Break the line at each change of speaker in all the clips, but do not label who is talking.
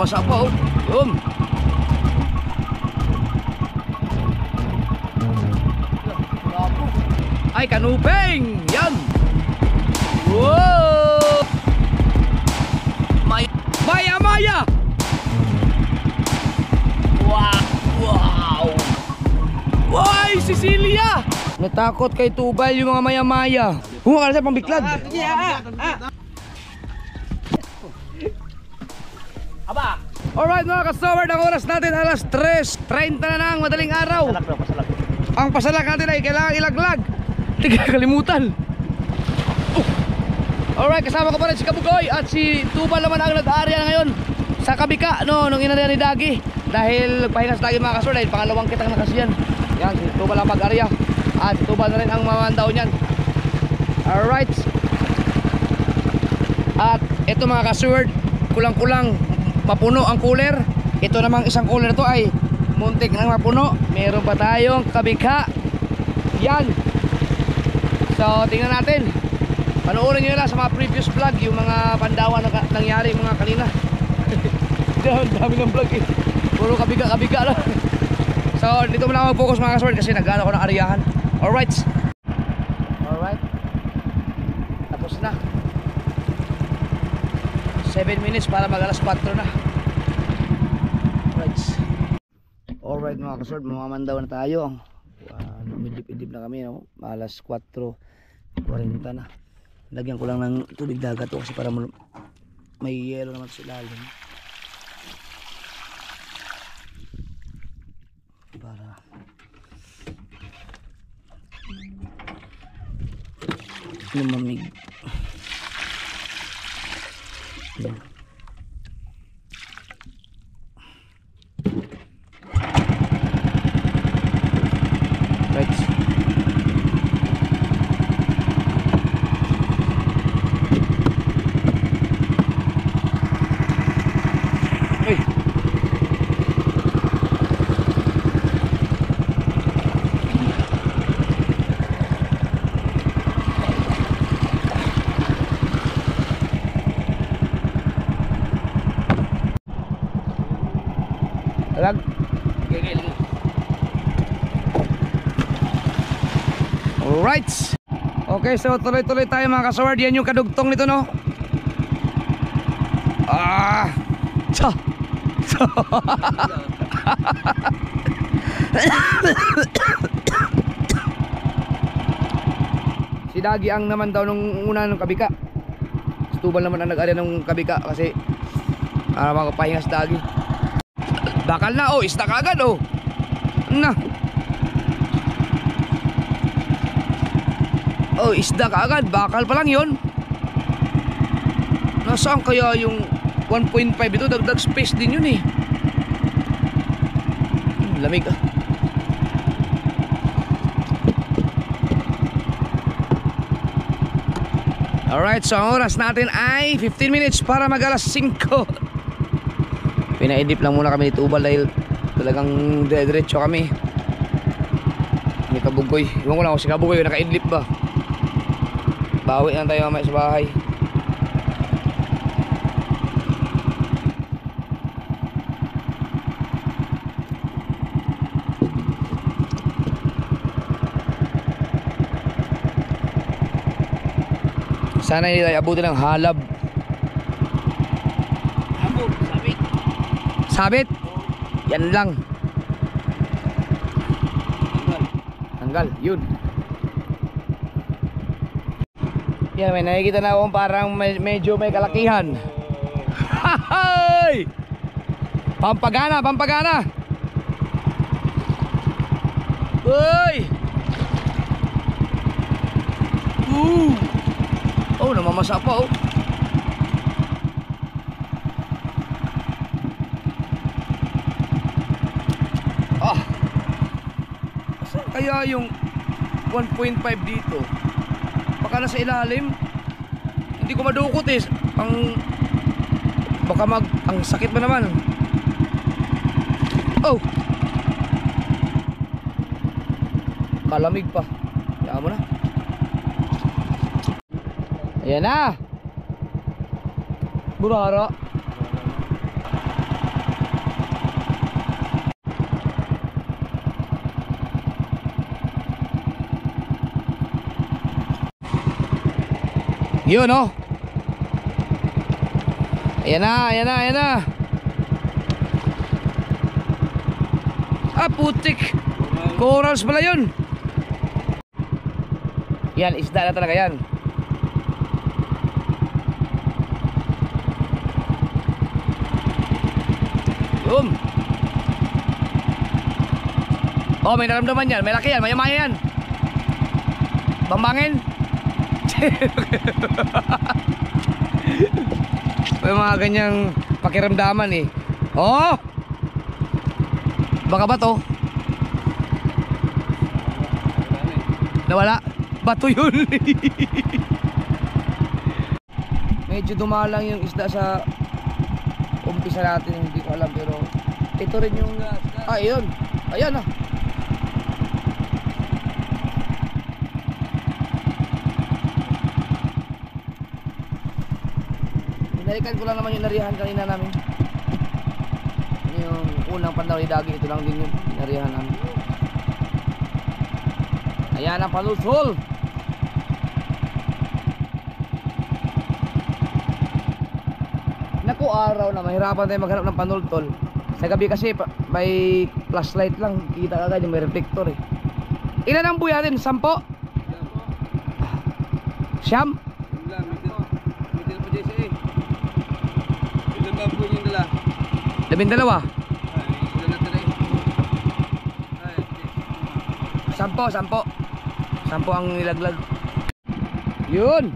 namamasa pa oh. Yun. Ay, kanuping! Yan! Wow! Maya! Maya! Wow! Wow! Ay, Cecilia! Natakot kay Tubal yung mga maya-maya. Huwag ka na sa pambiklad. Aba! Alright mga kasaward, ang oras natin alas 3:30 na ng madaling araw. Ang pasalak natin ay kailangan ilaglag. Hindi ka kalimutan. Alright, kasama ko pa rin si Kabugoy at si Tubal naman ang nag-aarya na ngayon sa Kabika, no, nung inarya ni Dagi. Dahil nagpahinga sa Dagi mga kasaward, dahil pangalawang kitang nakasiyan. Yan, si Tubal ang mag-aarya. At si Tubal na rin ang mamandaw niyan. Alright. At ito mga kasaward, kulang-kulang mapuno ang cooler. Ito namang isang cooler to ay muntik nang mapuno. Meron pa tayong Kabika. Yan. So tingnan natin. Panoorin nyo na sa mga previous vlog yung mga pandawan na nangyari mga kanina. Dami ng vlog eh. Puro Kabika lang. So dito muna ako mag-focus mga kasword kasi nag-ano ko ng ariyahan. Alright. Alright. Tapos na. 7 minutes para mag alas 4 na. Alright mga kasword, mamamandaw na tayo. Lumidip-idip na kami, no? Alas 4:40 na. Lagyan ko lang ng tubig dagat to kasi para may yelo naman sa ilalim. Para lumamig. Alright. Okay, so tuloy-tuloy tayo mga kasaward. Yan yung kadugtong nito, no? Si Dagi ang naman daw nung una ng Kabika. Si Tubal naman ang nag-arya ng Kabika kasi makapahinga si Dagi. Bakal na, oh, isda kagad, oh. Na. Oh, isda kaagad, bakal pa lang yun. Nasaan kaya yung 1.5 ito? Dagdag space din yun eh. Lamig ah. Alright, so ang oras natin ay 15 minutes para mag alas 5. Pinaedip lang muna kami ni Tubal dahil talagang diretso kami. May Kabugoy. Iwan ko lang kung si Kabugoy naka-idlip ba. Bawi lang tayo mamaya sa bahay. Sana hindi tayo abutin ng halab. Sabit. Sabit? Yan lang. Tanggal, yun. Yan, may nakikita na akong parang medyo may kalakihan. Hahay! Pampagana, pampagana. Uy! Oh, namamasa pa oh. Saan kaya yung 1.5 dito? Baka nasa ilalim. Hindi ko madukot eh. Baka ang sakit ba naman. Oh, kalamig pa. Kaya mo na. Ayan na. Burara. Yun oh. Ayan na, ayan na, ayan na. Ah, putik. Corals pala yun. Yan, isda na talaga yan. Boom. Oh, may naramdaman yan. May laki yan, maya-maya yan. Bambangin. May mga ganyang pakiramdaman eh. Oh! Baka bato. Nawala. Bato yun. Medyo dumalang yung isda sa umpisa natin. Hindi ko alam pero ito rin yung yun. Ayan ah. Binalikan ko lang naman yung narihan kanina namin. Yung unang pandaw ni Dagi, ito lang din yung narihan namin. Ayan ang palusol. Naku, araw na mahirapan tayo maghanap ng panultol. Sa gabi kasi may flashlight lang, kita agad yung may reflector eh. Ilan ang buya din? 10? Siyam? Labindalawa. Sampo ang nilaglag. Yun.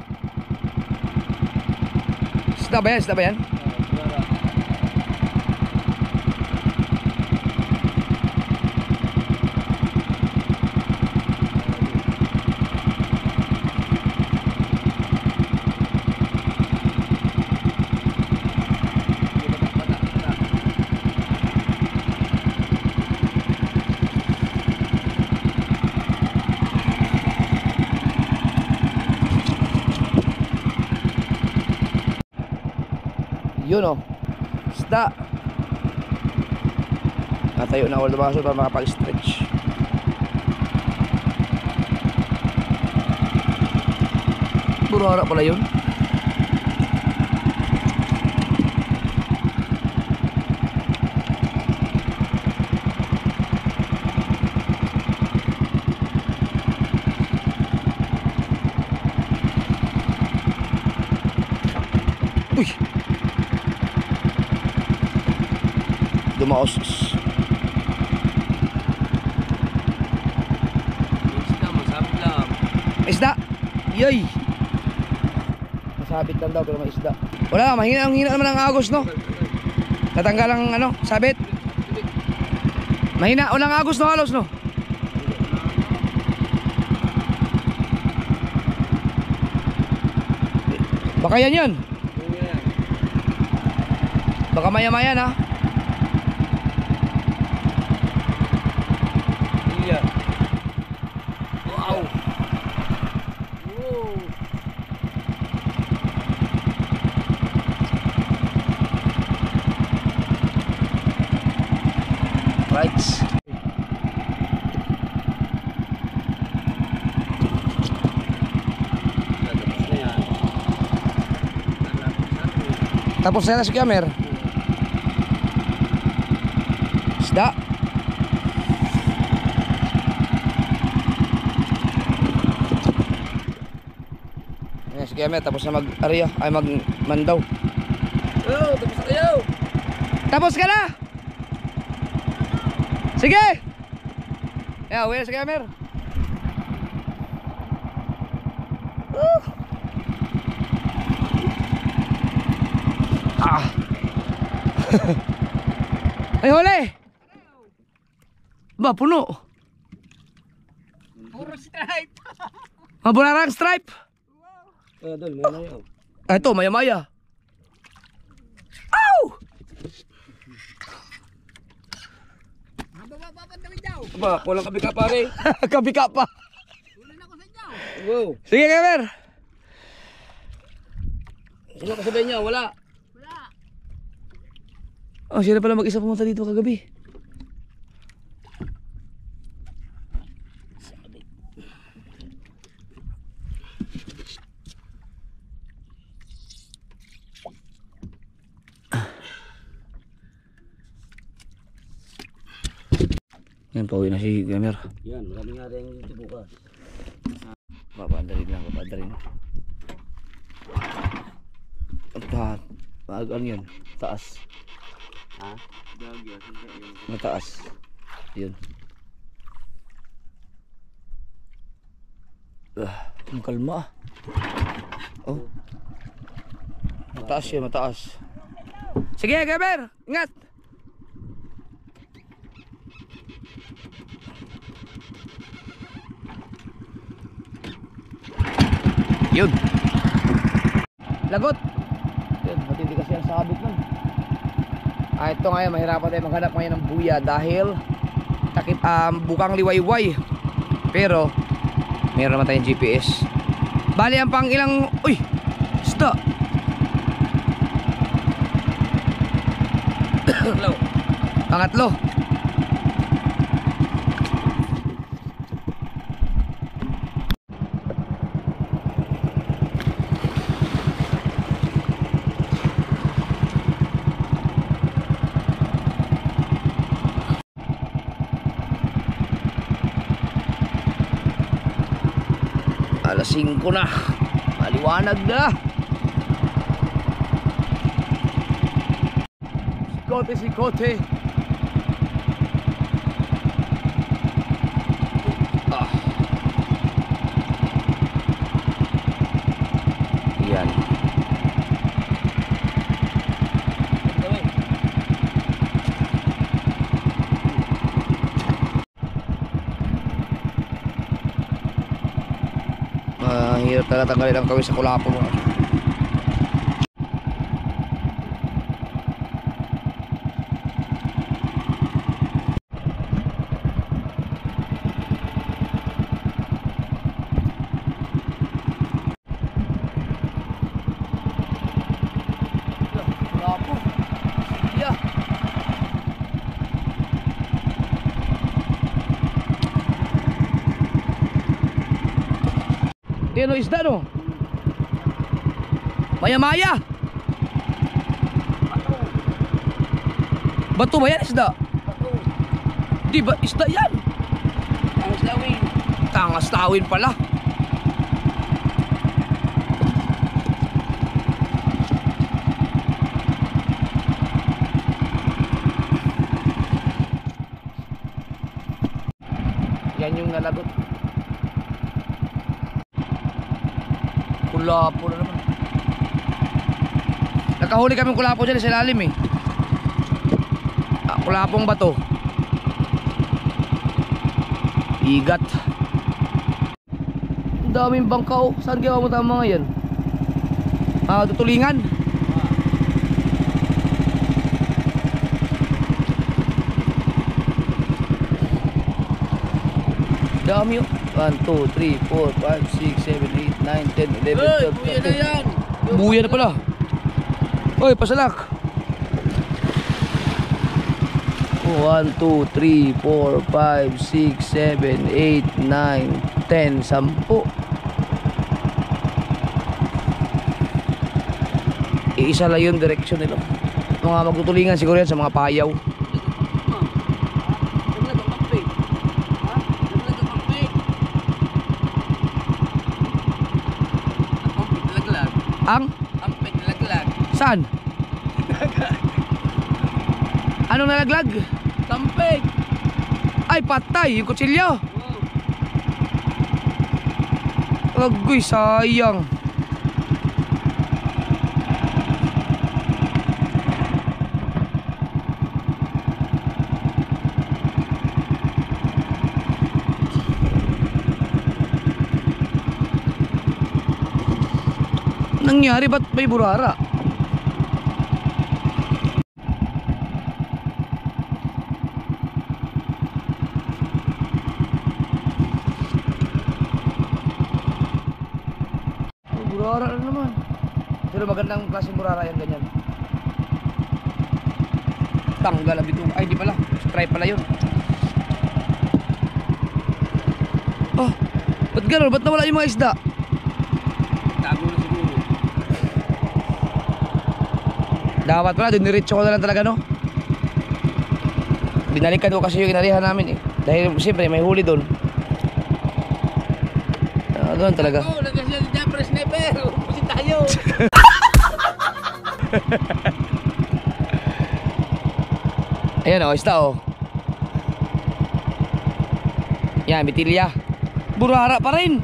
Isda ba yan? Isda ba yan? Yun o, isda. Natayo na ako lumakasod para makapag-stretch. Puro harap pala yun. Uy! Dumaos.
Isda, masabit lang.
Isda. Yay. Masabit lang daw pero may isda. Wala, mahina naman ang agos no. Tatanggal ang ano, sabit. Mahina, walang agos no halos no. Baka yan yun. Baka maya-maya na.
Wow. Wow.
Right. Tapos na si Kamer. Isda. Ayan si Kamer, tapos na mag-area, ay mag-mandaw.
Oh, tapos na kayo.
Tapos ka na! Sige! Ayan, uwi na si Kamer. Ay, huli! Ba, puno.
Puro stripe.
Mabularang stripe.
Dol, may mayaw.
Ito, maya-maya. Ow!
Ba, kulang kabi ka pare.
Kabika pa.
Wow.
Sige, Kamer.
Sino kasabay niya? Wala.
Oh, sila pala mag-isa pumunta dito kagabi. Yan, pauwi na si Gamer.
Yan, marami nga rin dito bukas.
Papaandarin lang, papaandarin. Ano yun? Taas.
Ha?
Mataas. Yun. Ang kalma ah. Oh. Mataas yun, mataas. Sige, Gamer! Ingat! Yun. Lagot. Yun, matindi kasi ang sabit nun. Ito ngayon, mahirapan tayo maghanap ngayon ng buya dahil takip, bukang liwayway. Pero meron naman tayong GPS. Bali ang pang ilang... Uy! Isda! Pangatlo. Alas 5 na. Maliwanag na. Sikote, sikote. Ah. Yan. Hirap talaga tanggalin ang kawis sa kulapo mo. Kulapo. Yeah. Tino isda no? Maya-maya. Bato ba yan isda? Di ba isda yan?
Tangas lawin.
Tangas lawin pala. Yan yung nalagot. Kulapo na naman. Nakahuli kami kulapo dyan sa ilalim eh. Kulapong bato. Igat. Ang daming bangka oh. Saan gawa mo tama mga yan? Tutulingan. Dami oh. 1, 2, 3, 4, 5, 6, 7, 8, 9, 10, 11, 12, 13.
Buya na yan.
Buya na pala. Oy, pasalak. 1, 2, 3, 4, 5, 6, 7, 8, 9, 10, 10. Iisa lang yung direksyon nila. Mga magtutulingan siguro yan sa mga payaw. Ang
Nalaglag.
saan? Anong nalaglag?
Kampig.
Ay, patay yung kutsilyo. Agoy, sayang. Nangyari, ba't may burara? Burara na naman. Pero magandang klaseng burara yan, ganyan. Tanggal ang bito. Ay, di pala. Stripe pala yun. Oh, ba't gano'n? Ba't nawala yung mga isda?
Tago na siguro.
Dapat pala, diniritso ko na lang talaga, no? Binalikan ko kasi yung inarihan namin eh. Dahil siyempre may huli doon. Doon talaga.
Oh, nagkasya si Jeffrey Sniper. Pusin tayo.
Ayan o, isda o. Yan, bitilya. Burara pa rin.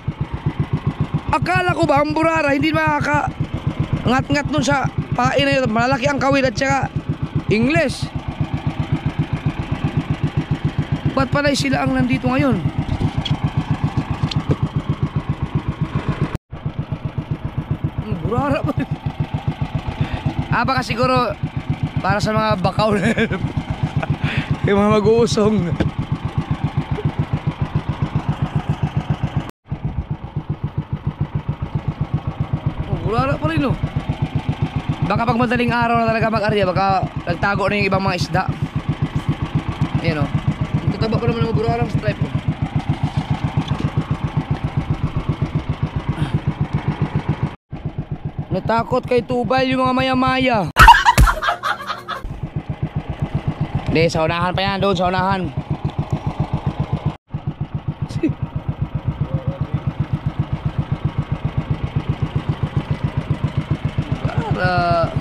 Akala ko ba ang burara hindi makaka ngat-ngat nun sa pain na yun. Malalaki ang kawil at saka English. Ba't pala sila ang nandito ngayon? Burara pa rin. Baka siguro para sa mga bakaw na yung mga mag-uusong. Burara pa rin oh. Baka pag madaling araw na talaga mag-arya, baka nagtago na yung ibang mga isda. Ayan oh. Ang tataba pa naman ng burarang stripe oh. Natakot kay Tubal yung mga maya-maya. Hindi, sa unahan pa yan, doon sa unahan. Para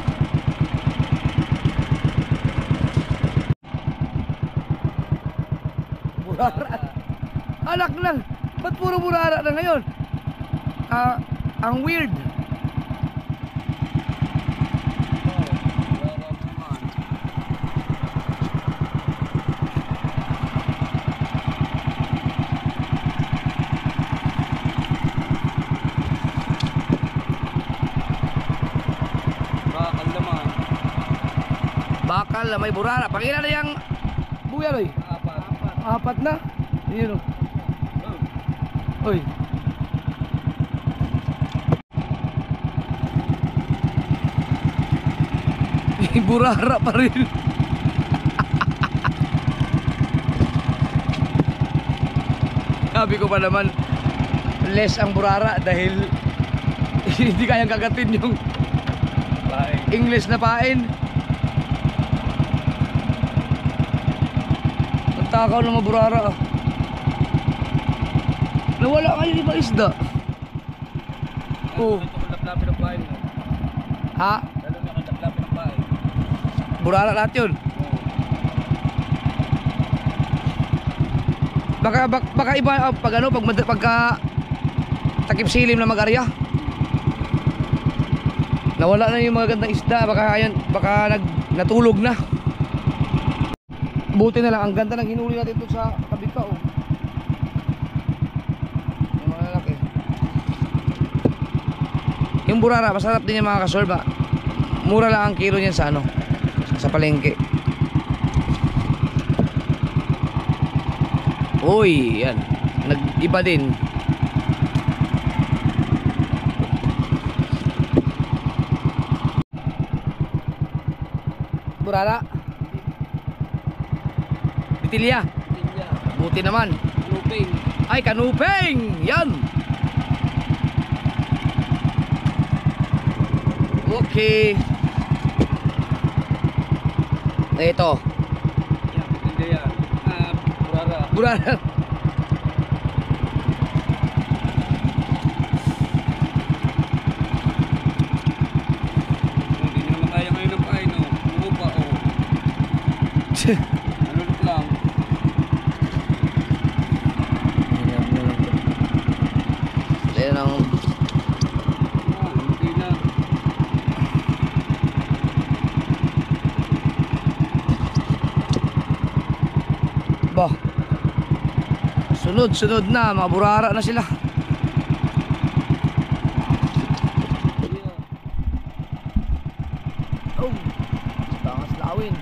burara. Anak lang. Ba't puro burara na ngayon? Ang weird. Bakal na may burara. Pakila na yung buya oy. Apat na. Yun o. Oy. Burara pa rin. Sabi ko pa naman less ang burara dahil hindi kayang kagatin yung English na pain. Takaw ng mga burara ah. Nawala kayo iba isda. Oh. Ha? Burara lahat yun. Baka iba pag ano pagka takip silim na mag-arya. Nawala na yung mga gandang isda, baka natulog na. Buti na lang, ang ganda ng hinuli natin ito sa kabika oh. Yung mga lalaki. Yung burara, masarap din yung mga kasorba. Mura lang ang kilo niyan sa ano, sa palengke. Uy, yan. Nag-iba din. Burara. Bitilya. Buti naman.
Kanuping.
Ay, kanuping! Yan! Okay. Ito.
Yan, hindi yan. Burara.
Burara.
Hindi nyo naman kaya ngayon ng pain, no? Umupa, oh. Nalulot lang.
Ayan ang
Hindi na.
bah. Sunod na, mga burara na sila. Oh, tangas lawin.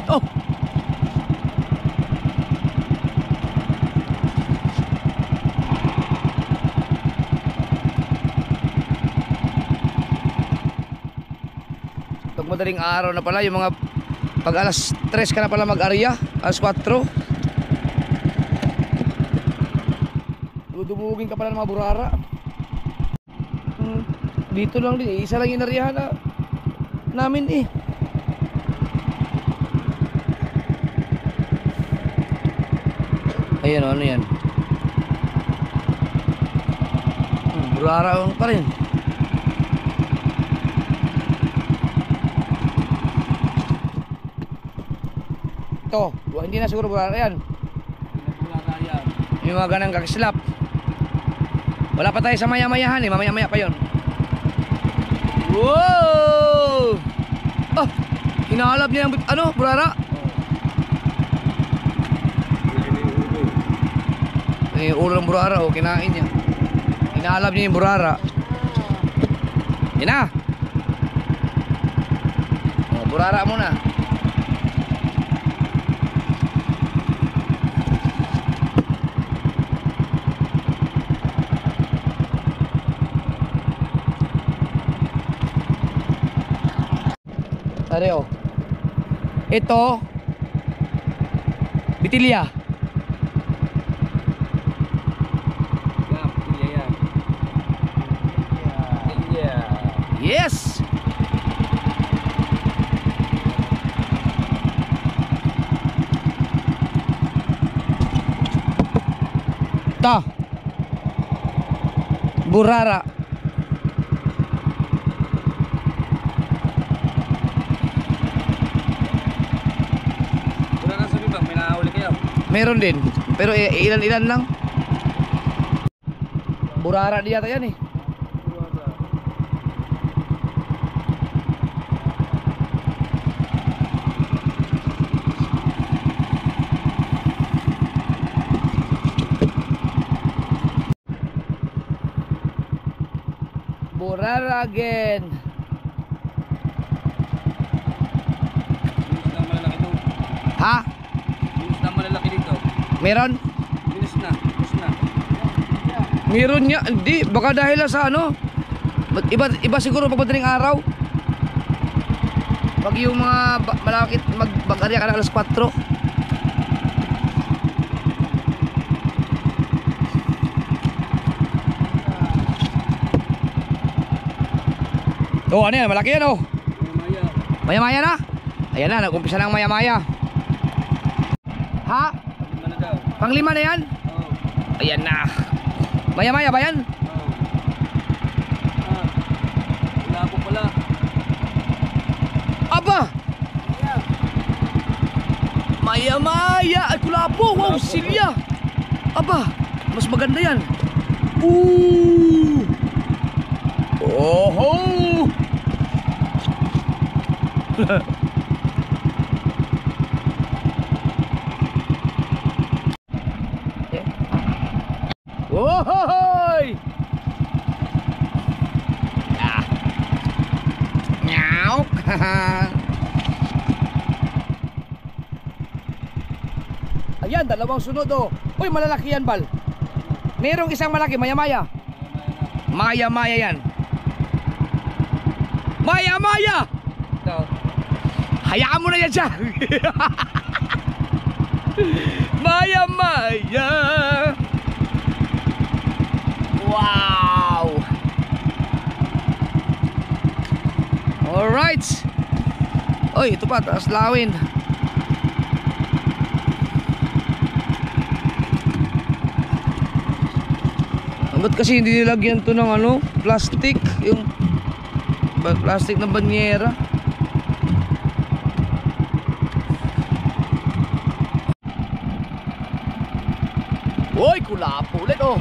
Oh. Pag madaling araw na pala, yung mga pag alas 3 ka na pala mag-arya, alas 4. Dudumugin ka pala ng mga burara. Dito lang din, isa lang yung inaryahan na namin eh. Ayan o, ano yan? Burara pa rin. Ito, hindi na siguro burara yan.
Burara yan.
Yung mga ganang kakislap. Wala pa tayo sa maya-mayahan eh, mamaya-maya pa yun. Wow! Ah, hinahalap niya yung ano, burara. Yung ulo ng burara, oh, kinain niya. Hinahalap niya yung burara. Yan na. Oh, burara muna. Areo. Ito bitilya.
Yan, pilya yan. Pilya.
Yes. Ta. Burara.
Burara sa bibang, may nakahuli kayo.
Meron din, pero ilan-ilan lang. Burara di yata yan eh.
Burara.
Burara again.
Binis na malalaki to.
Ha?
Binis na malalaki dito.
Meron?
Binis na. Binis na.
Meron niya. Hindi, baka dahil sa ano. Iba siguro pag madaling araw. Pag yung mga malakit mag-arya ka na alas 4. Oh, ano yan? Malaki yan oh.
Maya.
Maya-maya na. Ayan na, nag-umpisa na ang maya-maya. Ha?
Lima na daw.
Panglima na yan?
Oo.
Ayan na. Maya-maya ba yan?
Oo. Wala po pala.
Aba!
Yeah.
Maya-maya! Ay, kulapo! Wow, silya! Aba! Mas maganda yan. Ooh! Oho! Ohoy! Ah. Nyaw! Ayan, dalawang sunod oh. Uy, malalaki yan, Bal. Merong isang malaki, maya-maya. Maya-maya yan. Maya-maya!
Ito.
Hayaan mo na yan siya. Maya-maya. Wow. Alright. Oy, ito pa, taas lawin. Ba't kasi hindi nilagyan to ng ano, plastic, yung plastic na banyera. Uy, kulapo ulit oh.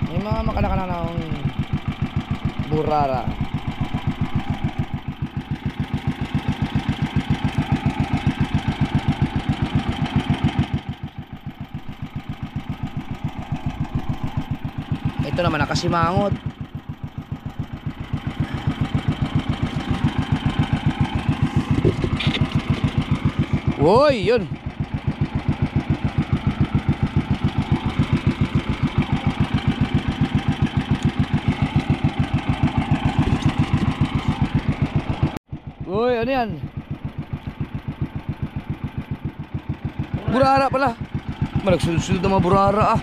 May mga makalakala ng burara. Ito naman nakasimangot. Woy, yun. Woy, ano yan? Burara pala. Malagsunod-sunod na mga burara ah.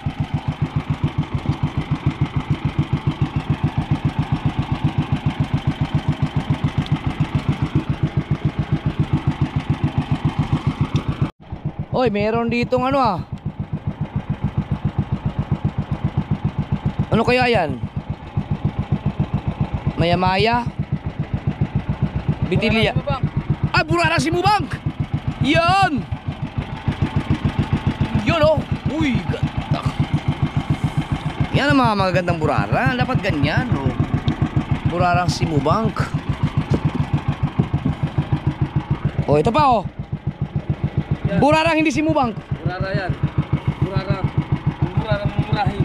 Oy, meron ditong ano ah. Ano kaya yan? Maya-maya? Bitilya. Ah, burara si Mubang! Yan! Yun oh! Uy, ganda! Yan ang mga magagandang burara. Dapat ganyan oh. Burarang si Mubang. Oh, ito pa oh.
Yan.
Burarang hindi si Mubang.
Burara yan. Burara. Burara mumurahi.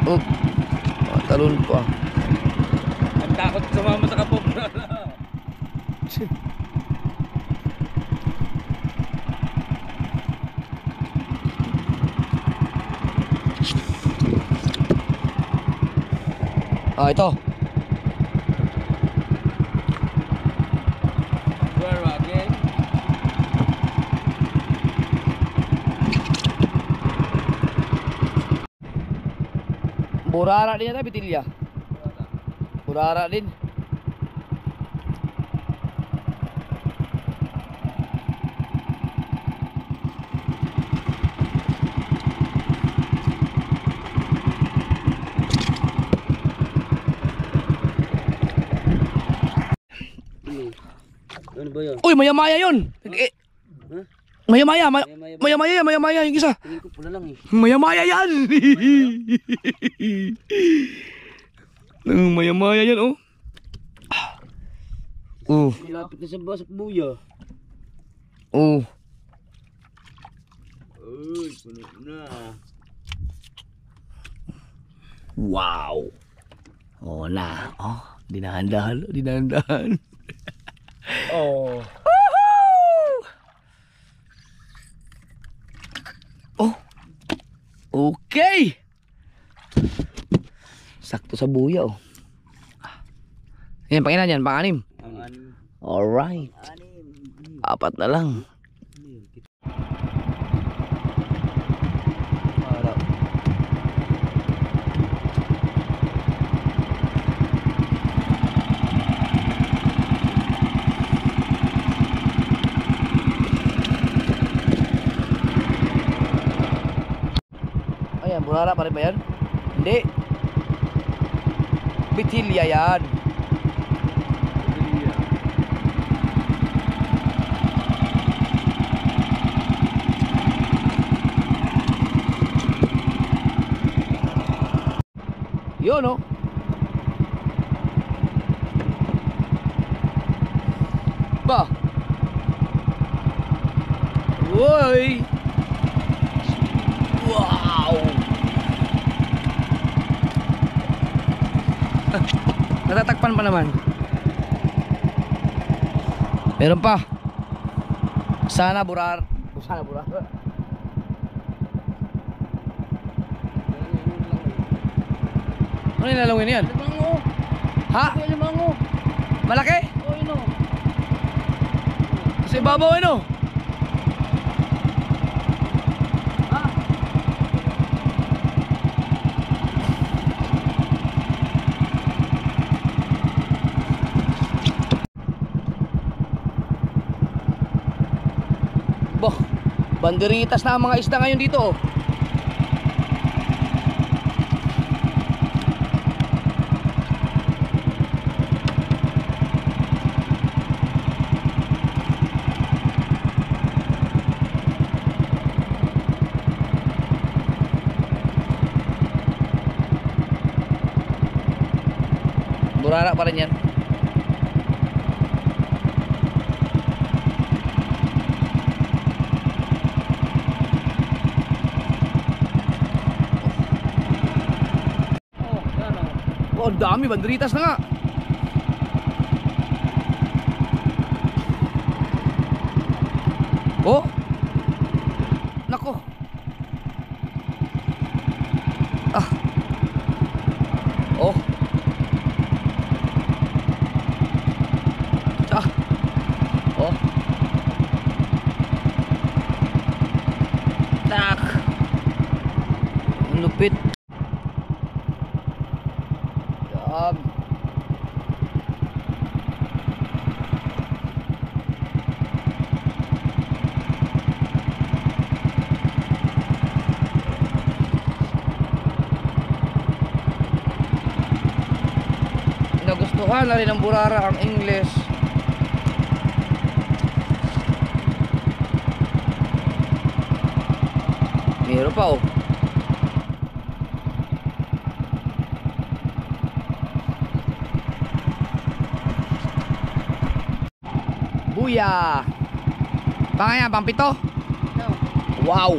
Oh, talon pa.
Ang takot sumama sa kapog.
Ah, ito.
Burara again.
Burara din yata, bitilya. Burara din.
Ano ba yun?
Uy, maya-maya yun. Eh,
Huh?
maya-maya, maya-maya, maya-maya yung isa.
Tingin ko pula lang eh.
Maya-maya yan. Maya-maya yan oh. Oh,
Lapit na sa basak buya.
oh.
Uy, puno na.
Wow. Oh na. Oh, dinahan-dahan, dinahan-dahan.
Oh.
Oh. Okay. Sakto sa buya oh. Yan, pangilan yan, pang-anim. Alright. Apat na lang. Ayan, burara pa rin ba yan? Hindi. Bitilya yan. Yun oh. Ba. Uy. Wow. Natatakpan pa naman. Meron pa. Sana burar. Sana burar. Ano nilalawin yan?
Limango.
Ha?
Limango.
Malaki?
Oh, ino.
Sa ibabaw ano?
Ha?
Boh, banderitas na ang mga isda ngayon dito oh. Burara pa rin yan.
Oh, yan oh.
Oh, ang dami, banderitas na nga. Oh. Nako. Ah. Oh. Lupit. Yan. Nagustuhan na rin ng Burara ang English. Meron pa oh. Buya. Pangaya, pampito?
No.
Wow.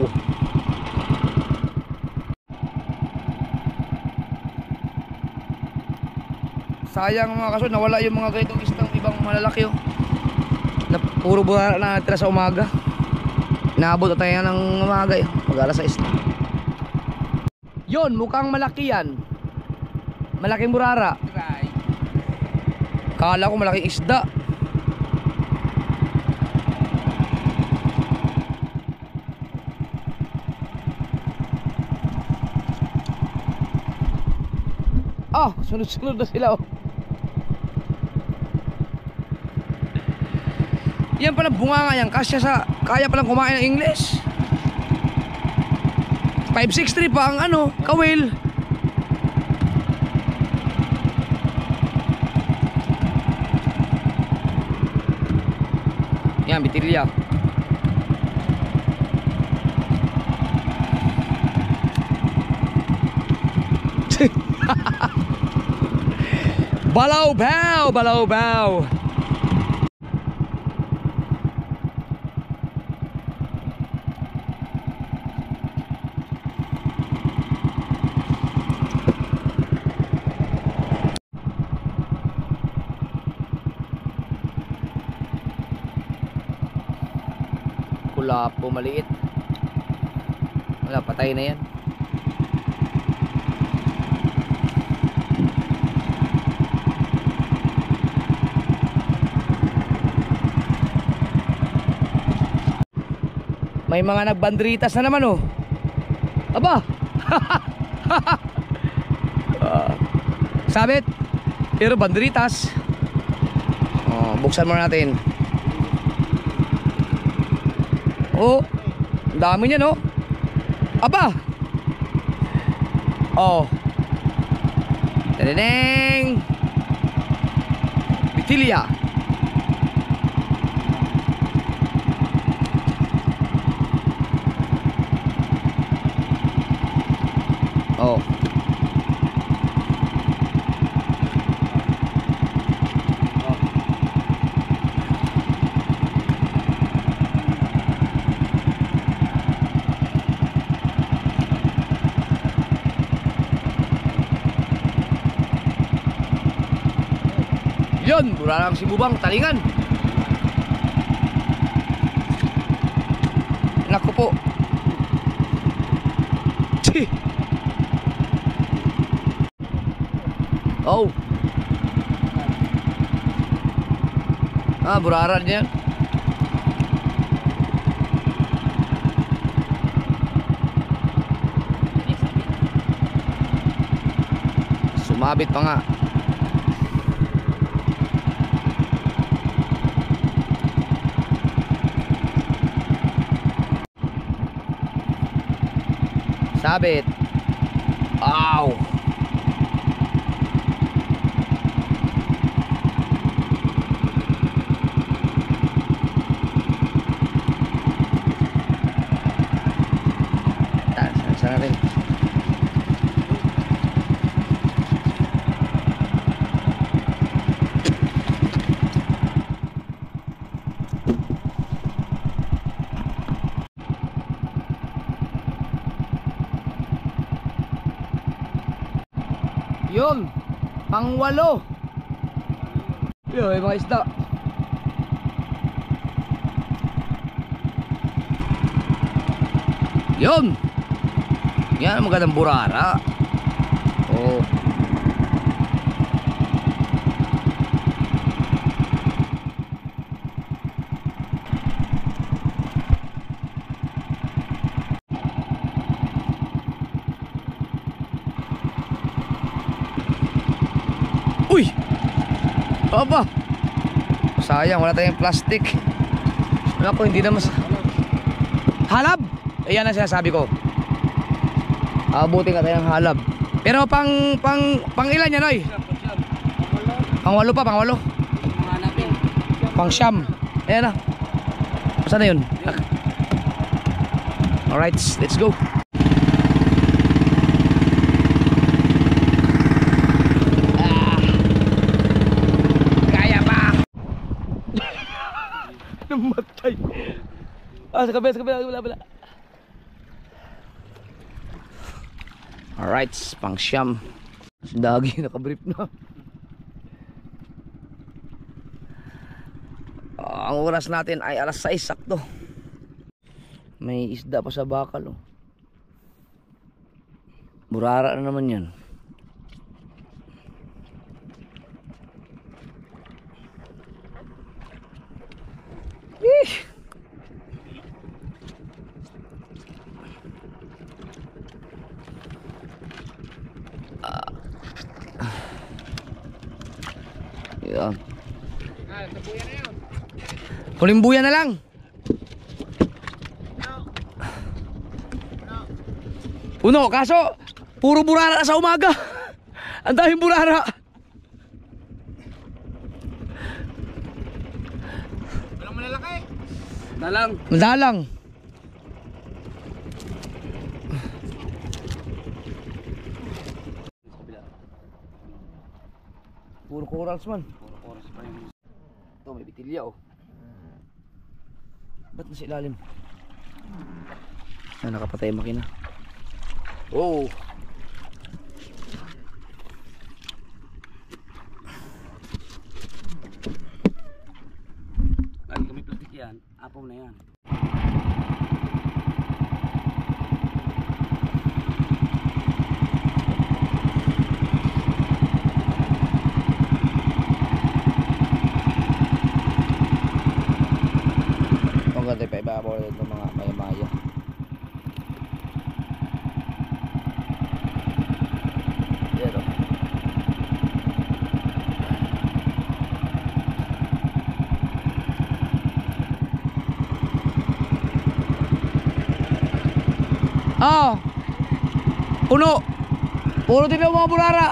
Sayang mga kasunod, nawala yung mga ganitong isdang ibang malalaki oh. Na puro Burara na natira sa umaga. Inaabot na tayo ng umaga eh. Mag-alas 6 na. Yun, mukhang malaki yan. Malaking Burara.
Try.
Kala ko malaking isda. Ah, sunod-sunod na sila oh. Yan pala bunganga yan, kaya palang kumain ng English. 563 pa ang ano, kawil. Yan, bitilya. Balaw bow, balaw bow. Kulapo maliit. Wala, patay na yan. May mga nagbandritas na naman oh. Aba. Sabit. Pero bandritas. Oh, buksan muna natin. Oh, dami niya no. Aba. Oh. Tadadeng. Bitilya. Oh. Yun, mura lang si Bubang, talingan. Naku po. Tsi. Oh. Ah, Burara din yan. Sumabit pa nga. Sabit. Ow. Sana rin. Yun, pang-8. Yun, yung mga isda. Yun. Yan ang magandang Burara. Oh. Aba. Sayang, wala tayong plastic. Ako, hindi na mas... Halab! Ayan ang sinasabi ko. Abutin ka tayong halab. Pero pang ilan yan, oy? Pang 8 pa, pang 8. Pang siyam. Ayan na. Saan na yun? Alright, let's go. Kaya pa. Namatay. Sa kabila. Alright, pang siyam. Dagi, nakabrief na. Ang oras natin ay alas 6 sakto. May isda pa sa bakal, oh. Burara na naman yan. Yan. Huling buya na lang. Puno, kaso puro burara sa umaga. Ang daming burara.
Walang malalaki. Dalang.
Madalang. Puro corals man.
Oras pa yun.
Ito may bitilya, oh. Ba't nasa ilalim? Nakapatay yung makina. Oh.
Lagi kami plastic yan. Apaw na yan.
Ang ganda pa ibabaw ng mga maya-maya. Pero puno. Puro din ang mga burara.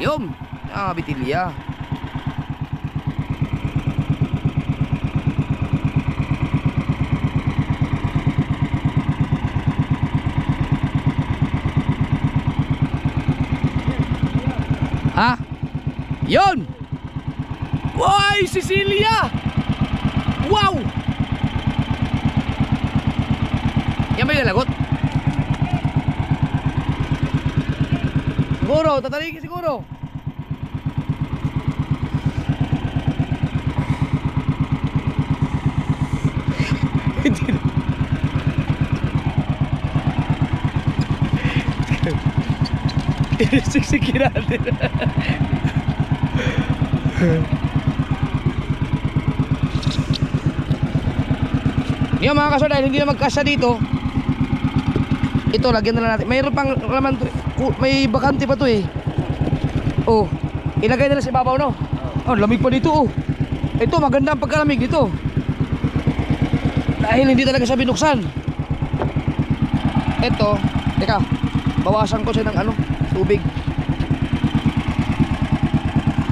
Yun, bitilya. Ha? Yun! Wow, Cecilia! Wow! Yan ba yung lagot? Siguro, tataliki siguro. Siksikin natin. Yan mga kaso, dahil hindi na magkasya dito, ito lagyan na lang natin. Mayroon pang laman to, may bakante pa to eh. Oh, ilagay na lang sa ibabaw, no? Oh, lamig pa dito, oh. Ito maganda ang pagkalamig dito dahil hindi talaga siya binuksan. Ito, teka, bawasan ko siya ng tubig.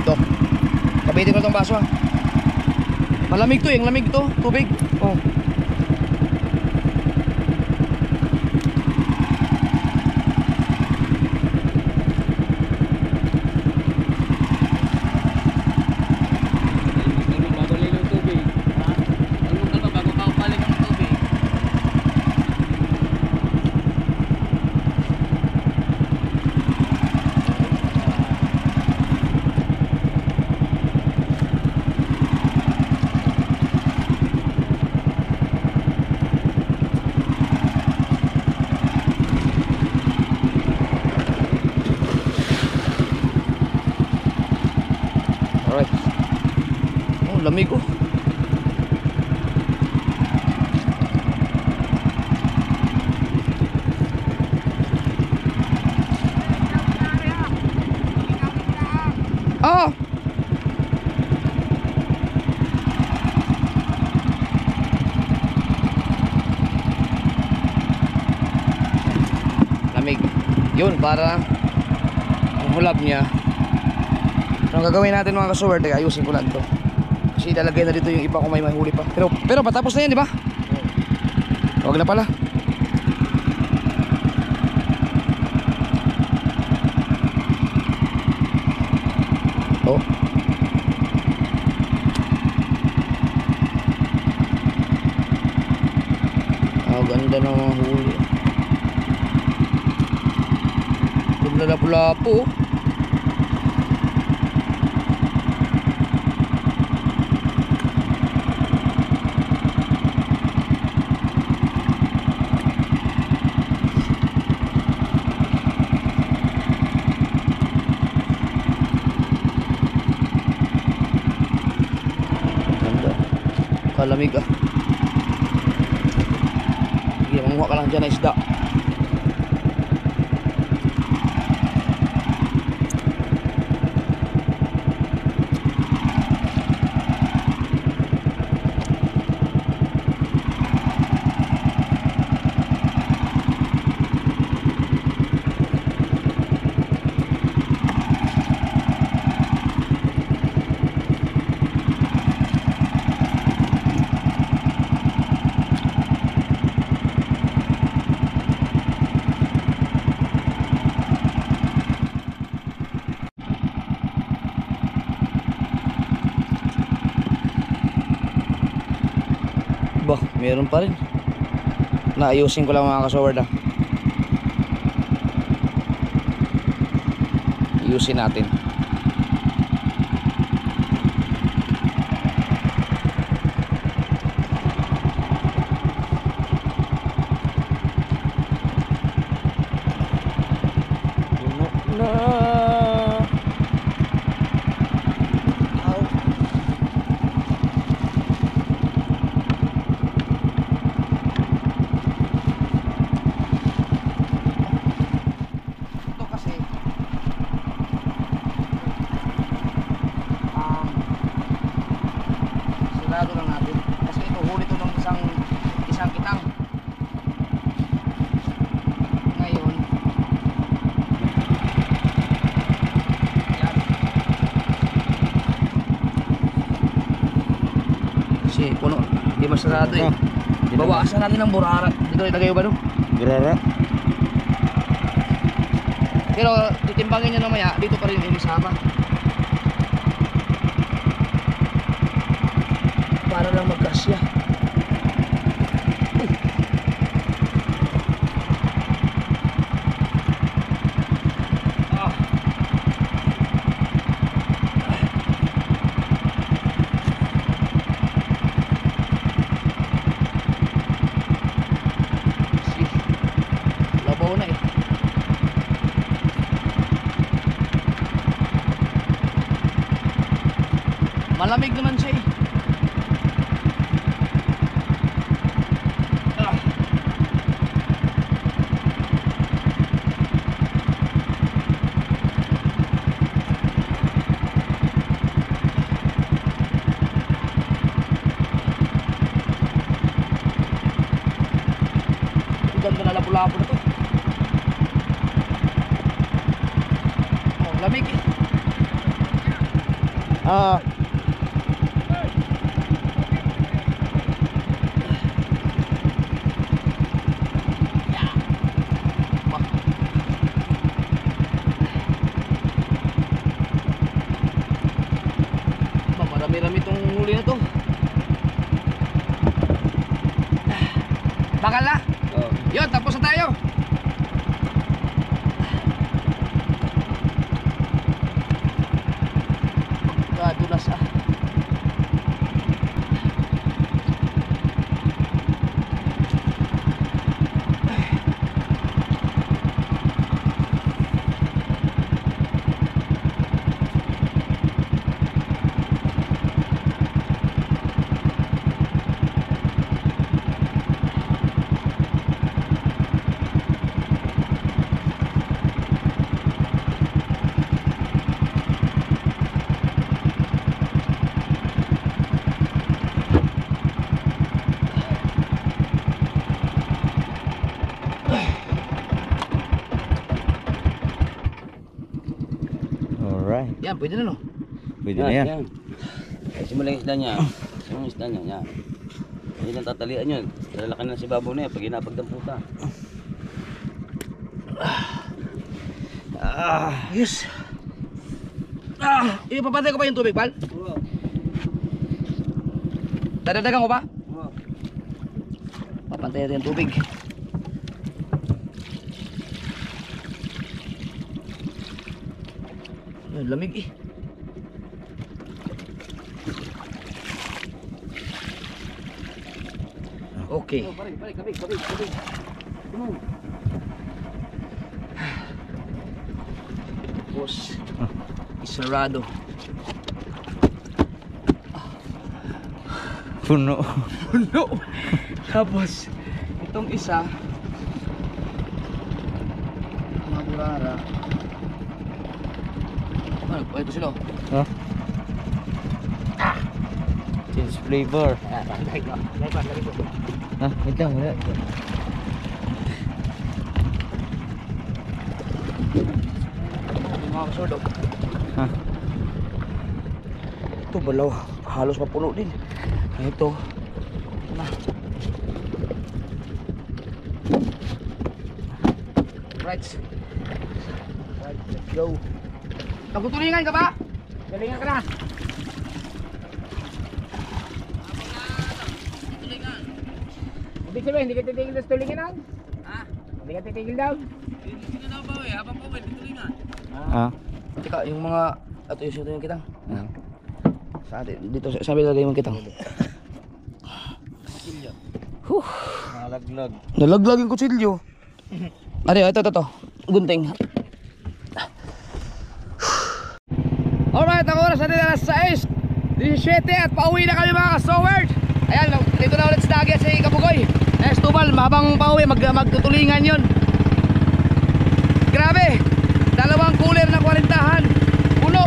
Ito, kabitin ko itong baso, ha. Malamig to, yung lamig to, tubig. Oh. Alright. Oh, lamig, oh. Oh! Lamig. Yun, para ang hulab niya. Ang gagawin natin mga kasuwerte, ayusin ko lang to. Kasi ilalagay na dito yung iba kung may mahuli pa. Pero patapos na yan, di ba? Huwag na pala. Oh. Ah, ganda ng mga huli. Lapu-lapu. Ganda. Kalamig ah. Sige, manguha ka lang dyan na isda. Bah, meron pa rin. Naayusin ko lang mga kasaward ah. Ayusin natin. Puno na. Sigurado lang natin kasi ito huli ito ng isang kitang ngayon. Yan. Kasi puno hindi masarado eh. Bawasan natin ng burara dito, ilagay ba no?
Burara.
Pero titimbangin nyo namaya dito pa rin yung isama para lang magkasya. Labaw na eh. Malamig naman siya eh. Ganda na lapu-lapu na to. Oh, lamig eh. Marami-rami itong huli na to. Bakal na?
Oh.
Yun, tapos na tayo. Kadulas ah.
Alright.
Yan, pwede na no.
Pwede na yan.
Simula yung isda niya. Yung isda niya, yan. Yan ang tatalian yun. Lalaki na si babaw na yan pag inapagdamputa.
Yes. Ipapatay ko pa yung tubig, pal?
Oo.
Dadagdagan ko pa?
Oo.
Papantay natin yung tubig. Ay, lamig eh. Okay.
Balik, kabig.
Tapos, isarado.
Puno.
No. Tapos, itong isa, mga burara. Ano, ito sila.
Huh? Change flavor. Wait lang, wala.
Mga kasordo.
Ha?
Ito balaw, halos mapuno din. Ito. Na. Right. Right, let's go. Nagutulingan ka ba? Galingan ka na. Ibig sabihin, hindi ka titigil sa tulingan? Ha? Hindi ka titigil daw?
Hindi na daw ba eh. Habang po eh, ditulingan.
Ah.
Teka, yung mga... Ito yung kitang. Sa atin, dito sabi lagay yung kitang. Huh.
Nalaglag.
Nalaglag yung kutsilyo. Ito. Gunting. Alright, ang oras natin alas 6:17 at pauwi na kami mga ka-soward. Ayan, dito na ulit sa dagat si Kabugoy. Next tubal, habang pauwi, magtutulingan yun. Grabe, dalawang cooler na 40-han. Puno.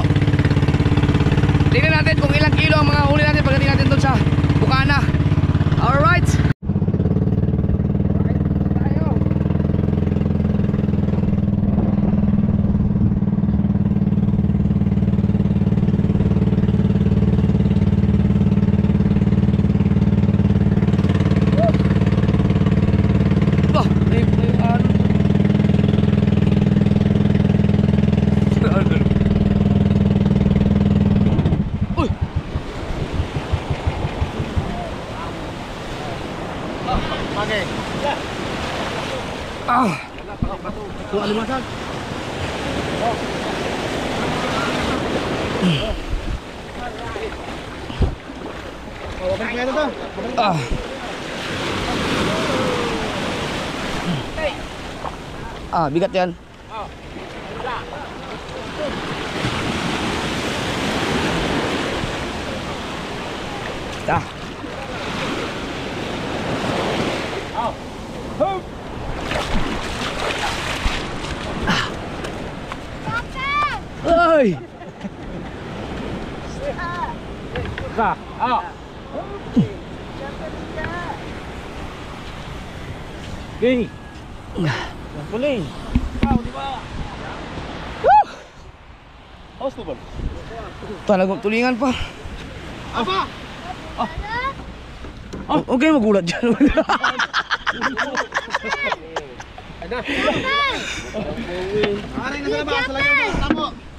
Tingnan natin kung ilang kilo ang mga huli natin pagdating natin doon sa Bukana. Alright. Bigat yan. Ay!
Gay. Puling.
Talagang tulingan pa.
Apa?
Okay, magulat dyan.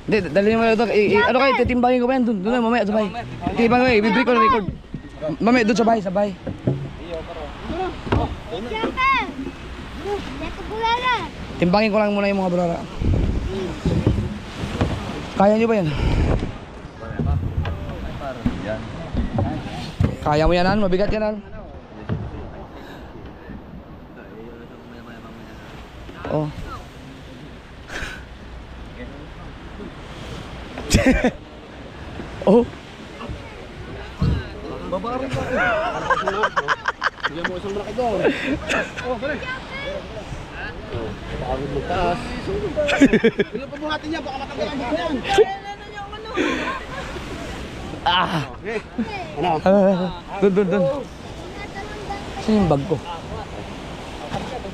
Hindi, dali mo ito. Ano kayo, titimbangin ko ba yan? Doon na, mamaya, sabay. Titimbangin ko, i-break ko na record. Mamaya, doon sabay. Timbangin ko lang muna yung mga brara. Kaya nyo ba yan? Kaya mo yan, Han? Mabigat yan, Han? Oh. Oh.
Babarin pa. Bigyan mo isang malaki doon. Oh, balik. Pagod mo taas. Bigyan pa buhatin niya, baka matanggal ang buhay. Okay.
Ano? Doon. Saan yung bag ko?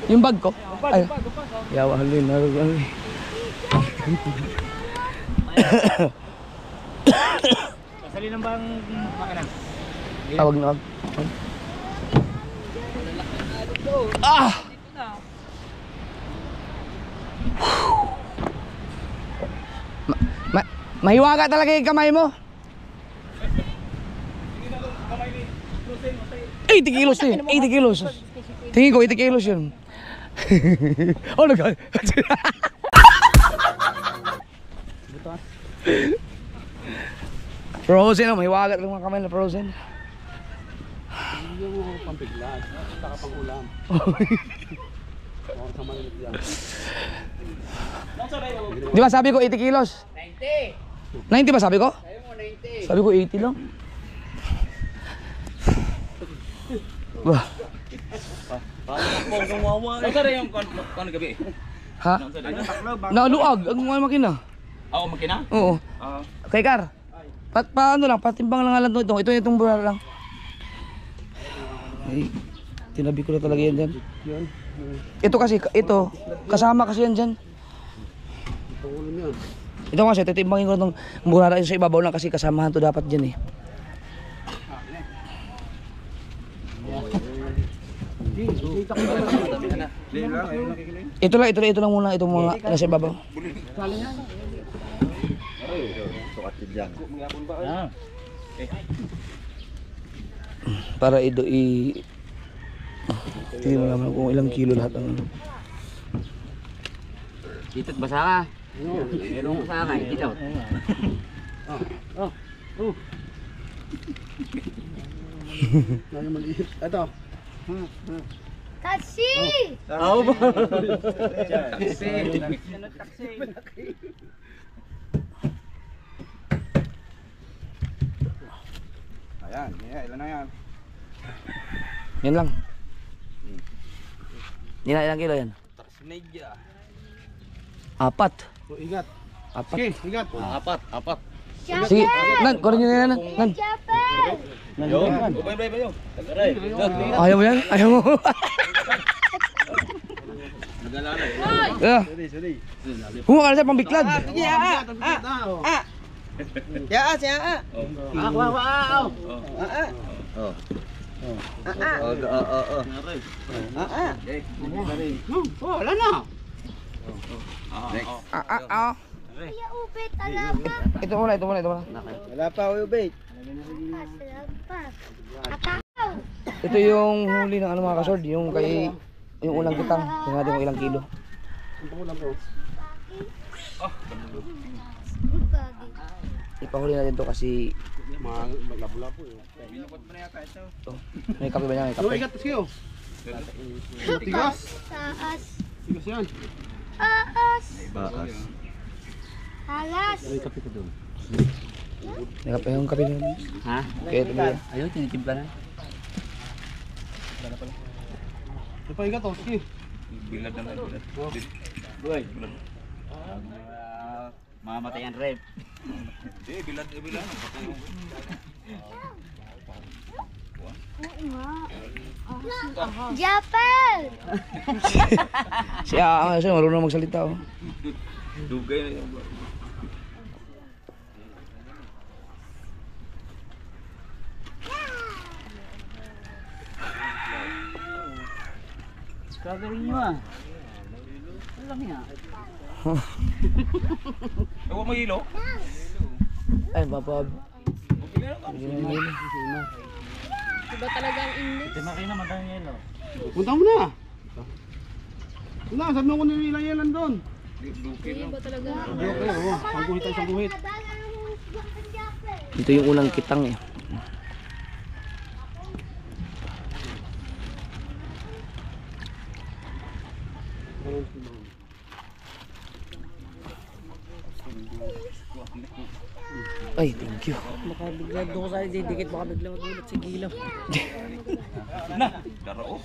Yung bag ko? Ay. Yawa, halin.
Kasali ng bang makina?
Tawag na. Ah! Mahiwaga talaga yung kamay mo. 80 kilos eh. 80 kilos. Tingin ko 80 kilos yun. Oh, nag- Frozen, oh, mahiwaga talaga mga kamay na frozen.
Hindi mo pampiglas. Saka pang ulam. Sa maliit yan.
Di ba sabi ko 80 kilos? 90 ba sabi ko? Sabi ko 80 lang. Wah.
Saan yung kon gabi?
Ha? Naluag ang mga makina.
Oo, makina?
Oo. Kay Kar. Paano lang, patimbang lang lang ito. Ito itong bural lang. Ay, tinabi ko na talaga yan dyan. Ito kasi, ito, kasama kasi yan dyan.
Pangulo niya.
Ito kasi, titimbangin ko itong burara sa ibabaw lang kasi kasamahan to dapat dyan eh. Ito lang muna, itong mga nasa ibabaw. Para ito hindi mo naman kung ilang kilo lahat ang ano.
Dito't basa ka. Meron sa akin, dito.
Lagi maliit. Ito.
Taxi!
Oo ba?
Ayan, ilan na yan?
Yan lang. Ilang kilo yan? Apat.
O, ingat.
Apat.
Sige, ingat.
Apat.
Sige, Nan, kunin nyo na yan. Nan.
Japel!
Ayaw mo yan? Ayaw mo? Yeah. Huwag ka na siya pambiklad.
Wala na.
Kuya Ubet, alaga!
Ito muna.
Wala pa, ubay.
Salamat! Kakao!
Ito yung huli ng ano mga kasord, yung kay yung ulang kitang. Tingnan natin kung ilang kilo. Ipahuli natin to kasi
Maglabo-labo eh.
to. May kape ba niya? May
So,
kape.
ingat, sige. Tigas.
Taas!
Tigas yan.
Taas! Talas!
May kape ko doon.
May kape yung kape niya.
Ha?
Kaya ito ba?
Ayun, tinitimpla na.
Ito pa, ingat, oh. Sige.
Bilad na bilad. Buhay. Mamatay ang rep. Hindi, bilad.
Oo nga. Japel!
Siya marunong magsalita oh.
Dugay na yun. Strawberry nyo ah. Alam niya. Huwag mo hilo?
Ay, mapab.
Diba talagang English?
Punta mo na. Wala, sabi mo ko nilayelan doon.
Diba talaga?
Okay, oh. Isang guhit tayo, isang guhit.
Ito yung ulang kitang eh. Ay, thank you.
Baka bigla doon ko sa didikit, baka bigla magulat si Gilaw.
Na, daro.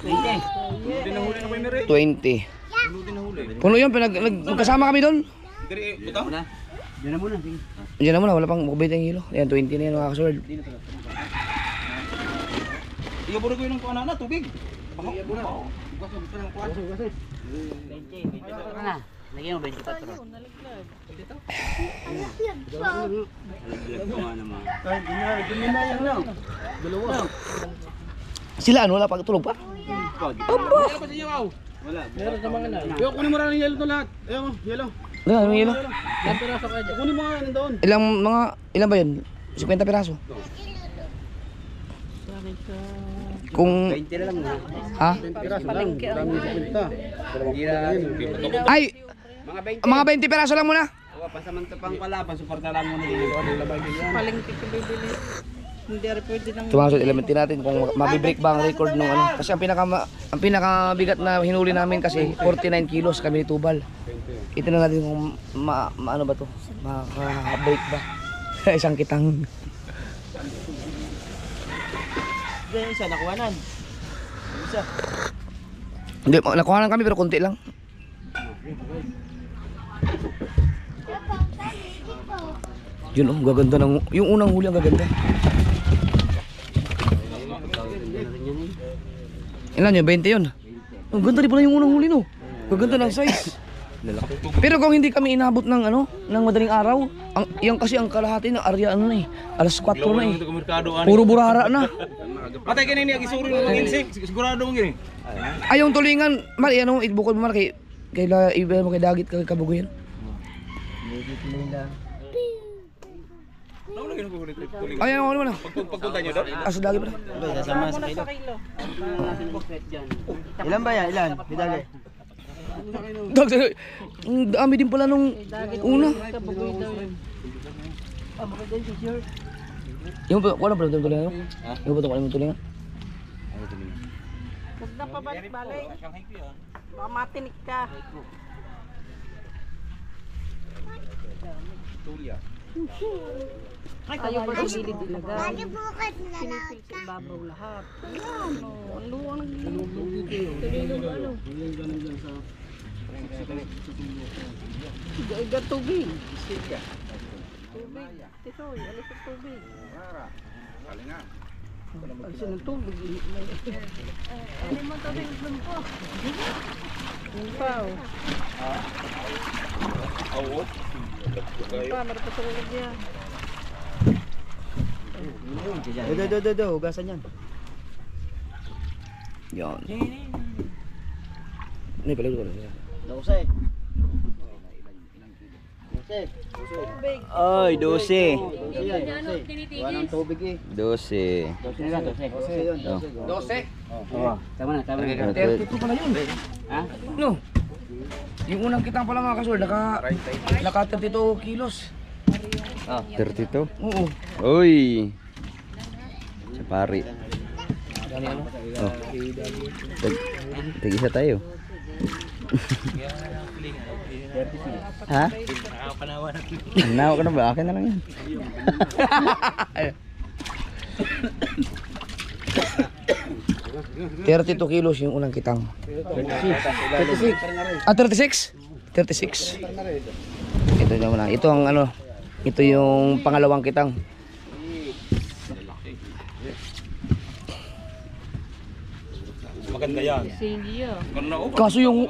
Hindi na huli na may mere.
20. Puno yun, magkasama kami doon.
Diri, buta mo na.
Diyan na muna, sige.
Diyan na muna, wala pang mukbait ang hilo. Ayan, 20 na yan mga kasword.
Iyo buro ko yung kuana na tubig. Baka
Lagyan mo 24.
Sila ano, wala pa tulog pa?
Wala. Meron sa mga na. Yo, kunin mo rin yung yellow to lahat. Ayun, yellow.
Ano, anong yelo?
Kunin mo nga nandoon.
Ilan ba yun? 50 piraso? Kung...
20 na lang na.
Ha?
Piraso lang. Dami sa pinta.
Ay!
Mga 20.
Mga 20 piraso lang muna.
Pasamantapang pala, pasuporta lang muna dito. Labay din yan.
Palengke ko bibili. Hindi rin pwede nang...
Tumasod elementin natin kung mabibreak ba ang record nung ano. Kasi ang pinakabigat na hinuli namin kasi 49 kilos kami ni Tubal. Ito na natin kung ano ba to? Makaka-break ba? Isang kitang.
Isa, nakuhanan. Isa.
Hindi, nakuha lang kami pero konti lang. Yun oh, gaganda ng... Yung unang huli ang gaganda. Ilan yun? 20 yun? Ang ganda rin pala yung unang huli no. Gaganda ng size. Pero kung hindi kami inabot ng ano, ng madaling araw, yung kasi ang kalahati ng area ano na eh, alas 4 na eh. Puro burara na.
Patay ka nini, agisuri mo ng insik. Sigurado mo gini.
Ay yung tulingan, mali ano, ibukod mo kay iba mo kay dagit kay kabugoyan. Ay ano naman.
Pagpunta nyo doon?
Asa dagit pa.
Sasama sa kilo.
Ilan ba yan? Ilan? Bidali.
Dag, ang dami din pala nung una.
Kabugoy daw yun.
Yung wala pa rin tulingan. Yung ba ito wala mo tulingan?
Huwag na pabalik-balik. Baka matinik ka. Ayaw ba sa gilid ilagay? Pinisil sa ibabaw lahat. Ano? Ang luwang ng gilid. Iga tubig. Tubig. Tisoy, alis ang tubig. Alisin ng tubig. Ano mo tubig ng po? Yung pa oh. Yung pa, meron pa sa ulag niya.
Hugasan yan.
Yan. Ini pala ko.
12. Ay, 12.
Tinitigis.
Tubig eh.
12
12.
na lang, 12.
12.
Oo. Tama na, tama na.
32 pala yun.
Ha?
No. Yung unang kitang pala mga kasur, naka 32 kilos.
Ah, 32.
Oo.
Uy. Sa pari.
Yan ano.
Oh. Tag-isa tayo. Ha? Nawa ka na ba? Akin na lang yan.
$32 kilos yung unang kitang. 36. Ah, 36? 36. Ito naman na. Ito ang ano. Ito yung pangalawang kitang.
Maganda yan.
Kaso yung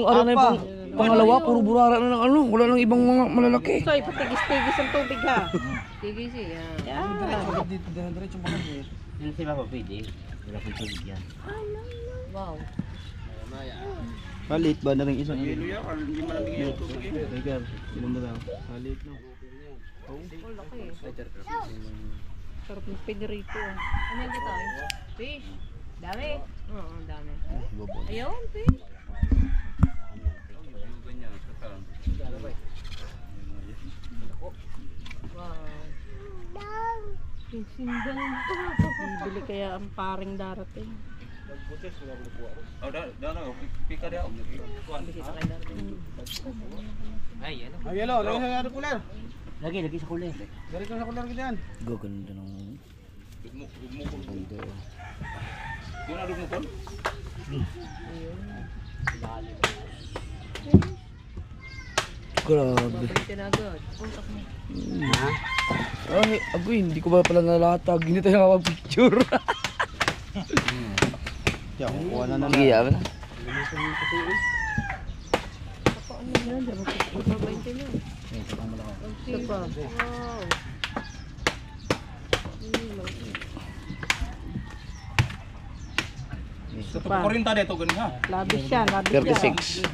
araw na yung pangalawa, puro burara na ng ano. Wala nang ibang mga malalaki.
So, ipatigis-tigis ang tubig ha.
Tigis eh.
Yan.
Yan si Papa Pidi. Wala pong tubig yan.
Wow.
Palit ba na rin isang yun?
Hindi malambing yung tubig eh.
Tiger, ilan ba daw? Palit no.
Sarap ng pinirito.
Ano yung dito? Fish. Dami. Oo, dami. Ayun, fish. Wow. Sindan ito.
Bibili kaya ang paring darating.
Oh, dano, pika dia.
Ay, ano?
Ay, yellow, lagi sa kuler.
Lagi sa kulay.
Dari ko sa kuler kita yan.
Gaganda ng...
Yung adog mo kon?
Grabe.
Tinagod. Puntak mo.
Ay, agoy, hindi ko ba pala nalatag. Hindi tayo nakapag-picture.
Kuha na
Sige, yaman na.
Ito pa. Wow.
Sa 40 dito ganun ha.
Labis yan, labis yan.
36.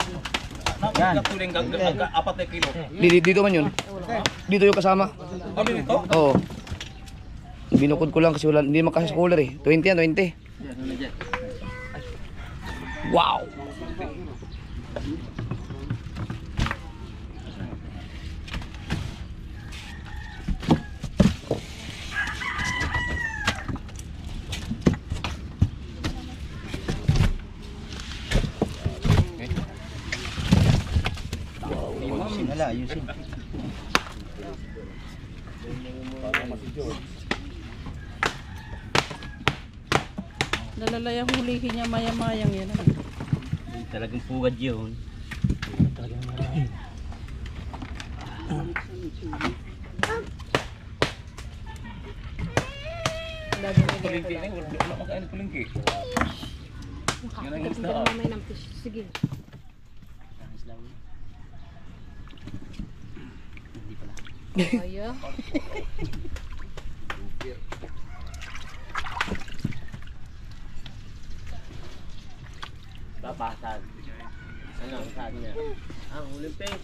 Napagkatuling apat na kilo.
Dito man yun. Dito yung kasama.
Kami nito?
Oo. Binukod ko lang kasi wala, hindi makasya sa cooler eh. 20 yan, 20. Wow!
Wala, ayusin.
Nalalay ang hulihin niya maya-mayang yan.
Talagang pugad yun.
Palengke na, wala makain palengke. Yan ang isda.
May ng fish. Sige. Ayo.
Babasan. Ano ang saan niya? Ang Olympic.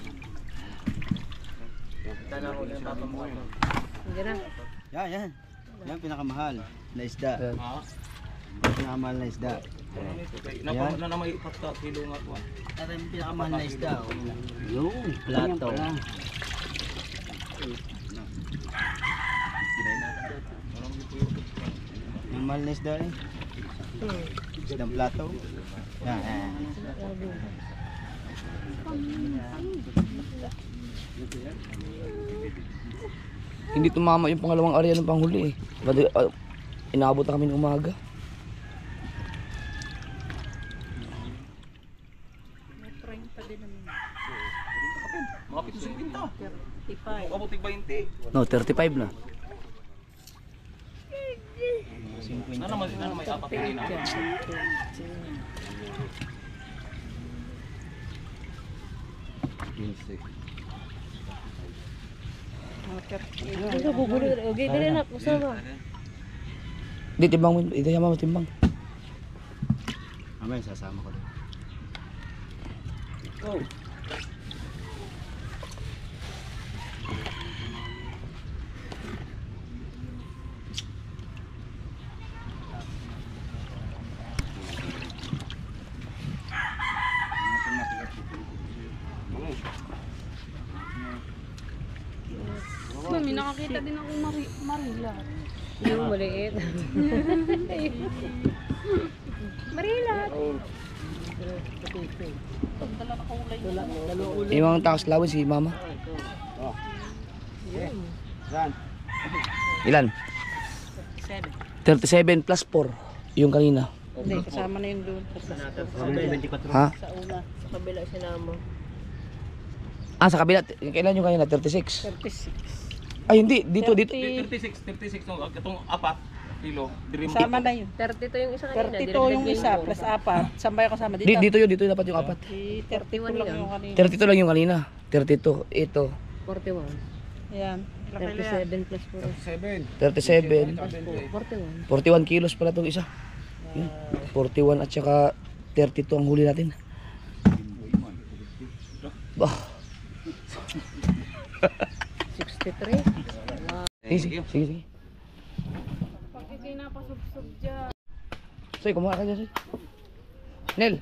Sana ako yung papamuha.
Hindi na.
Yan. Yan pinakamahal na isda.
Ha?
Pinakamahal na isda.
Na na may 4 kilo nga po.
Ito yung pinakamahal na isda.
Yung plato.
Yung mahal na isda eh. Isdang plato. Yan.
Hindi tumama yung pangalawang area ng panghuli eh. Inaabot na kami ng umaga.
Mga 750.
55.
Abot 20.
No, 35 na.
Na may apat na ina.
Ito gugulo. Okay, dali na. Usama.
Di, timbang mo. Itayama mo, timbang.
Mamaya sasama ko doon.
Mami, nakakita din akong marila.
Yung maliit. Marilat.
Yung mga takas lawin si mama.
Yan.
Ilan? 37 plus 4. Yung kanina.
Hindi, kasama na yun doon.
Ha?
Sa una, sa kabila sinama.
Ah, sa kabila. Kailan yung kanina? 36.
36.
Ay, hindi. Dito.
36 no, itong 4 kilo. Dream
Kasama na yun.
32 yung isa kanina.
32 yung isa, plus 4. Saan ba yung kasama dito?
Dito yun. Dito dapat yung 4.
31 lang yung kanina.
32 lang yung kanina. 32. Ito.
41.
Yan.
37 plus 4.
7.
37.
41.
41 kilos pala itong isa. Yun. 41 at saka 32 ang huli natin. Bah.
63.
Sige.
Pag ikay napasubsob dyan.
Soy, kumuha ka dyan, Soy. Nel.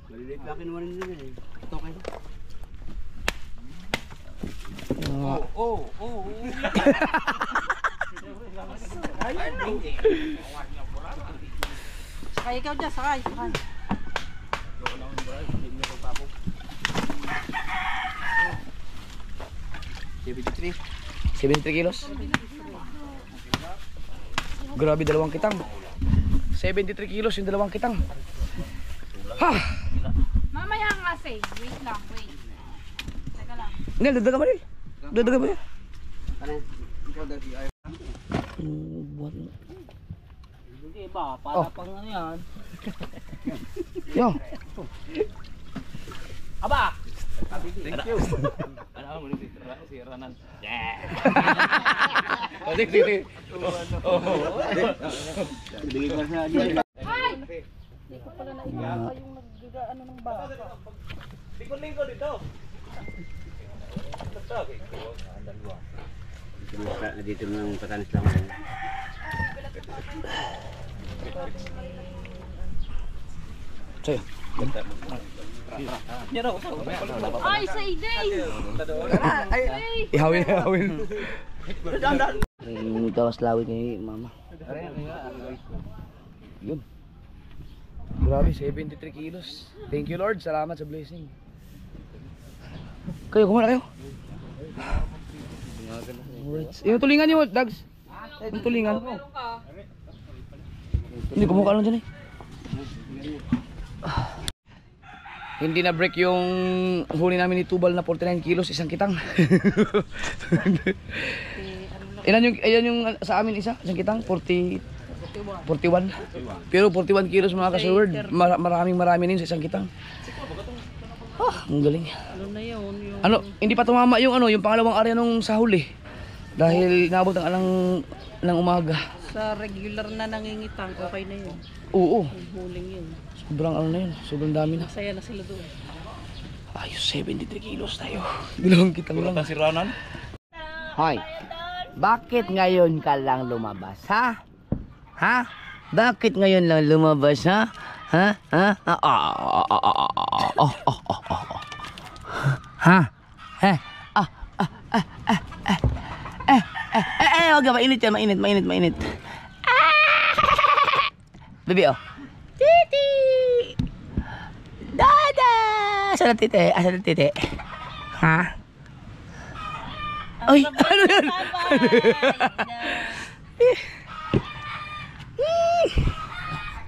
Maliliit na kinuha rin nila eh. Ito kayo.
Sakay ikaw dyan, sakay.
73 kilos. Grabe, dalawang kitang. 73 kilos yung dalawang kitang. Ha!
Mamaya nga say. Wait lang, wait. Teka lang.
Nel, dadaga mo, Nel. Dadaga mo yan.
Ano? Ikaw dati ay.
Buwan.
Hindi ba? Para pang ano yan?
Yo.
Bigay ko na siya.
Hindi ko pala naikaka yung nag-ano ng baka.
Dito ng patanis lang.
Sa'yo.
Ay, sa iday!
Ihawin. Yung tawas lawit ni mama. Yun. Grabe, 73 kilos. Thank you Lord, salamat sa blessing. Kayo, kumana kayo. Alright. Yung tulingan niyo, Dags. Yung tulingan. Hindi, kumukha lang dyan eh. Hindi na break yung huli namin ni Tubal na 49 kilos, isang kitang. Ayan yung sa amin isa, isang kitang, 41. Pero 41 kilos mga ka-sword, maraming din sa isang kitang. Ang galing.
Ano na yun? Yung...
Ano, hindi pa tumama yung yung pangalawang area nung sa huli. Dahil naabot ang alang ng umaga.
Sa regular na nangingitang, okay na yun.
Oo,
Yung huling yun.
sobrang na yun, sobrang dami na.
Masaya na sila doon.
Ayos, 73 kilos tayo. Dalawang kitang lang.
Si Ronan?
Hoy, bakit ngayon ka lang lumabas, ha? Ha? Bakit ngayon lang lumabas, ha? Ha? Ha? Ha? Wag ka, mainit yan, mainit. Baby, oh. Titi! Dada! Asan ang titi? Ha? Ay, ano yan?